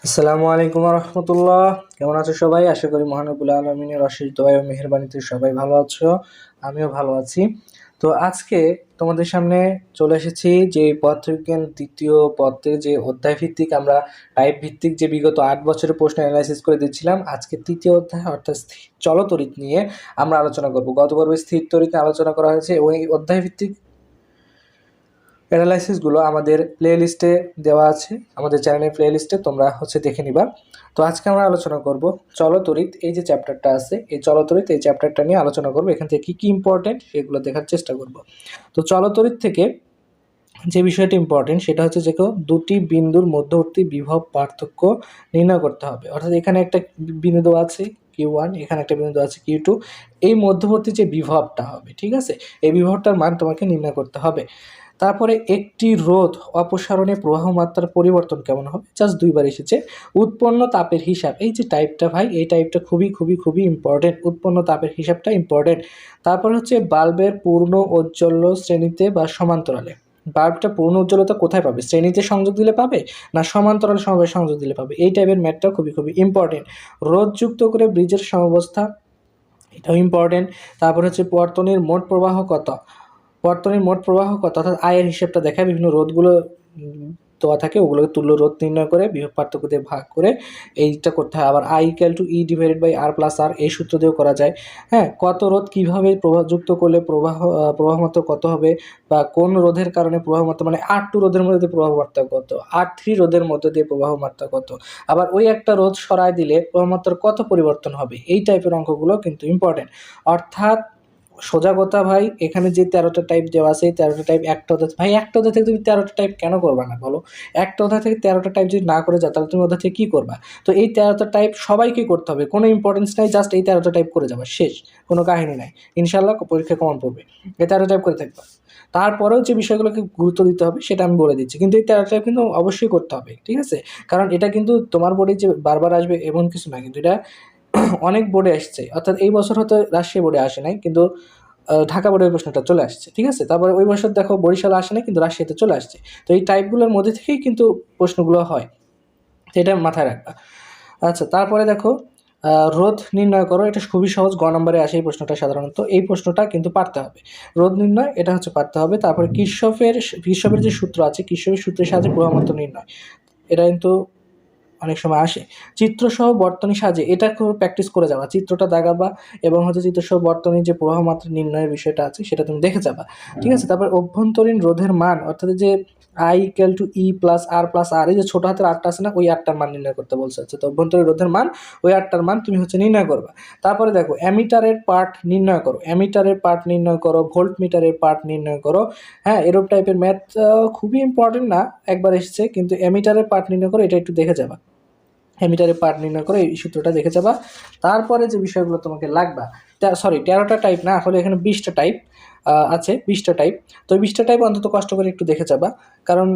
আসসালামু আলাইকুম রহমতুল্লাহ। কেমন আছো সবাই? আশা করি মহানবুল আলমিনের অশেষ দয়া ও মেহেরবানিতে সবাই ভালো আছো। আমিও ভালো আছি। তো আজকে তোমাদের সামনে চলে এসেছি যে পদার্থবিজ্ঞান দ্বিতীয় পত্রের যে অধ্যায় ভিত্তিক আমরা টাইপ ভিত্তিক যে বিগত 8 বছরের প্রশ্ন অ্যানালাইসিস করে দিচ্ছিলাম, আজকে তৃতীয় অধ্যায় অর্থাৎ চলতরিৎ নিয়ে আমরা আলোচনা করব। গত পর্বে স্থির তড়িৎ নিয়ে আলোচনা করা হয়েছে এবং এই অধ্যায় ভিত্তিক অ্যানালাইসিসগুলো আমাদের প্লে লিস্টে দেওয়া আছে, আমাদের চ্যানেলের প্লে লিস্টে তোমরা দেখে নিবা। তো আজকে আমরা আলোচনা করব চলতরিৎ, এই যে চ্যাপ্টারটা আছে এই চলতরিৎ এই চ্যাপ্টারটা নিয়ে আলোচনা করব। এখান থেকে কী কী ইম্পর্টেন্ট সেগুলো দেখার চেষ্টা করব। তো চলতরিৎ থেকে যে বিষয়টি ইম্পর্টেন্ট সেটা হচ্ছে যে দুটি বিন্দুর মধ্যবর্তী বিভব পার্থক্য নির্ণয় করতে হবে। অর্থাৎ এখানে একটা বিন্দু আছে Q1, এখানে একটা বিন্দু আছে Q2, এই মধ্যবর্তী যে বিভবটা হবে, ঠিক আছে, এই বিভবটার মান তোমাকে নির্ণয় করতে হবে। তারপরে একটি রোধ অপসারণে প্রবাহ মাত্রার পরিবর্তন কেমন হবে, জাস্ট দুইবার এসেছে। উৎপন্ন তাপের হিসাব, এই যে টাইপটা ভাই, এই টাইপটা খুবই খুবই খুবই ইম্পর্টেন্ট। উৎপন্ন তাপের হিসাবটা ইম্পর্টেন্ট। তারপর হচ্ছে বাল্বের পূর্ণ ঔজ্জ্বল্য শ্রেণীতে বা সমান্তরালে। বাল্বটা পূর্ণ উজ্জ্বলতা কোথায় পাবে? শ্রেণীতে সংযোগ দিলে পাবে না সমান্তরাল সমবায়ে সংযোগ দিলে পাবে? এই টাইপের ম্যাথটা খুবই খুবই ইম্পর্টেন্ট। রোধ যুক্ত করে ব্রিজের সমবস্থা, এটাও ইম্পর্টেন্ট। তারপর হচ্ছে পর্তনের মোট প্রবাহ কত, অর্থাৎ আয়ের হিসেবটা দেখায়। বিভিন্ন রোধগুলো দেওয়া থাকে, ওগুলোকে তুল্য রোধ নির্ণয় করে বিভব পার্থক্য দিয়ে ভাগ করে এইটা করতে হয়। আবার I = E/R+R এই সূত্র দিয়েও করা যায়। হ্যাঁ, কত রোধ কীভাবে প্রবাহযুক্ত করলে প্রবাহ মাত্রা কত হবে, বা কোন রোধের কারণে প্রবাহ মাত্রা, মানে R2 রোধের মধ্যে দিয়ে প্রবাহ মাত্রা কত, R3 রোধের মধ্যে দিয়ে প্রবাহ মাত্রা কত, আবার ওই একটা রোধ সরায় দিলে প্রবাহ মাত্রার কত পরিবর্তন হবে। এই টাইপের অঙ্কগুলো কিন্তু ইম্পর্টেন্ট। অর্থাৎ সোজা কথা ভাই, এখানে যে 13টা টাইপ দেওয়া আছে, এই 13টা টাইপ একটা অধ্যায়, ভাই একটা অধ্যায় থেকে তুমি 13টা টাইপ কেন করবা না বলো? একটা অধ্যায় থেকে 13টা টাইপ যদি না করে যাও, তাহলে তুমি অধ্যায় থেকে কী করবা? তো এই 13টা টাইপ সবাইকে করতে হবে, কোনো ইম্পর্টেন্স নাই, জাস্ট এই 13টা টাইপ করে যাবা, শেষ, কোনো কাহিনী নাই। ইনশাল্লাহ পরীক্ষা কমন পড়বে, এই 13টা টাইপ করে থাকবা। তারপরেও যে বিষয়গুলোকে গুরুত্ব দিতে হবে সেটা আমি বলে দিচ্ছি, কিন্তু এই 13টা টাইপ কিন্তু অবশ্যই করতে হবে, ঠিক আছে? কারণ এটা কিন্তু তোমার বোর্ডে যে বারবার আসবে এমন কিছু না, কিন্তু এটা অনেক বোর্ডে আসছে। অর্থাৎ এই বছর হয়তো রাজশাহী বোর্ডে আসে নাই, কিন্তু ঢাকা বোর্ডের প্রশ্নটা চলে আসছে, ঠিক আছে? তারপরে ওই বছর দেখো বরিশাল আসে নাই, কিন্তু রাজশাহীতে চলে আসছে। তো এই টাইপগুলোর মধ্যে থেকেই কিন্তু প্রশ্নগুলো হয়, তো এটা মাথায় রাখবা। আচ্ছা, তারপরে দেখো রোধ নির্ণয় করো, এটা খুবই সহজ, গ নম্বরে আসে এই প্রশ্নটা সাধারণত। এই প্রশ্নটা কিন্তু পারতে হবে, রোধ নির্ণয় এটা পারতে হবে। তারপরে কির্শফের যে সূত্র আছে, কির্শফের সূত্রের সাহায্যে প্রবাহমাত্রা নির্ণয়, এটা কিন্তু অনেক সময় আসে। চিত্রসহ বর্তনী সাজে, এটা খুব প্র্যাকটিস করে যাবা, চিত্রটা দাগাবা এবং চিত্রসহ বর্তনীর যে প্রবাহ মাত্রা নির্ণয়ের বিষয়টা আছে সেটা তুমি দেখে যাবা, ঠিক আছে? তারপর অভ্যন্তরীণ রোধের মান, অর্থাৎ যে I = E+R+R, এই যে ছোটো হাতের আটটা আছে না, ওই আটটার মান নির্ণয় করতে বলছে। আচ্ছা, তো অভ্যন্তরীণ রোধের মান, ওই আটটার মান তুমি নির্ণয় করবা। তারপরে দেখো অ্যামিটারের পার্ট নির্ণয় করো, ভোল্ট মিটারের পার্ট নির্ণয় করো। হ্যাঁ, এরকম টাইপের ম্যাথ খুবই ইম্পর্টেন্ট না, একবার এসেছে, কিন্তু অ্যামিটারের পার্ট নির্ণয় করো, এটা একটু দেখে যাবা। অ্যামিটারের পার্ট নির্ণয় করে এই সূত্রটা দেখে যাবা। তারপরে যে বিষয়গুলো তোমাকে লাগবা, 13টা টাইপ না, আসলে এখানে 20টা টাইপ আছে, 20টা টাইপ। তো 20টা টাইপ অন্তত কষ্ট করে একটু দেখে যাবা, কারণ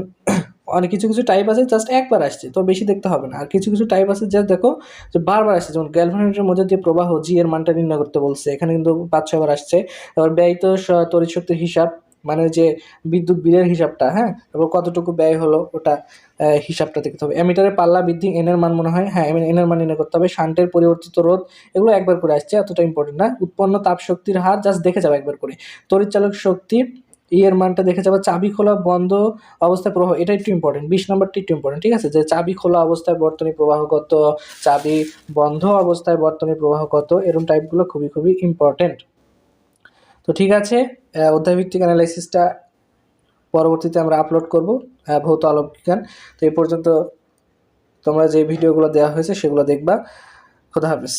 অনেক কিছু টাইপ আছে জাস্ট একবার আসছে, তো বেশি দেখতে হবে না। আর কিছু টাইপ আছে যা দেখো যে বারবার আসছে, যেমন গ্যালভানোমিটারের মধ্যে দিয়ে প্রবাহ জি এর মানটা নির্ণয় করতে বলছে, এখানে কিন্তু 5-6 বার আসছে। এবার ব্যয়িত তড়িৎ শক্তির হিসাব, মানে যে বিদ্যুৎ বিলের হিসাবটা, হ্যাঁ, তারপর কতটুকু ব্যয় হলো ওটা হিসাবটা দেখতে হবে। অ্যামিটারের পাল্লা বৃদ্ধি, এন এর মান মনে হয়, হ্যাঁ, এন এর মান নির্ণয় করতে হবে। শান্টের পরিবর্তিত রোধ, এগুলো একবার করে আসছে, এতটা ইম্পর্টেন্ট না। উৎপন্ন তাপ শক্তির হার জাস্ট দেখে যাবে একবার করে। তড়িৎচালক শক্তি, ই এর মানটা দেখে যাবে। চাবি খোলা বন্ধ অবস্থায় প্রবাহ, এটা একটু ইম্পর্টেন্ট, 20 নম্বরটি একটু ইম্পর্টেন্ট, ঠিক আছে? যে চাবি খোলা অবস্থায় বর্তনী প্রবাহ কত, চাবি বন্ধ অবস্থায় বর্তনী প্রবাহ কত, এরকম টাইপগুলো খুবই খুবই ইম্পর্টেন্ট। তো ঠিক আছে, অধ্যায়ভিত্তিক অ্যানালাইসিসটা পরবর্তীতে আমরা আপলোড করব, ভৌত আলোক বিজ্ঞান। তো এই পর্যন্ত তোমরা যে ভিডিওগুলো দেওয়া হয়েছে সেগুলো দেখবা। খোদা হাফেজ।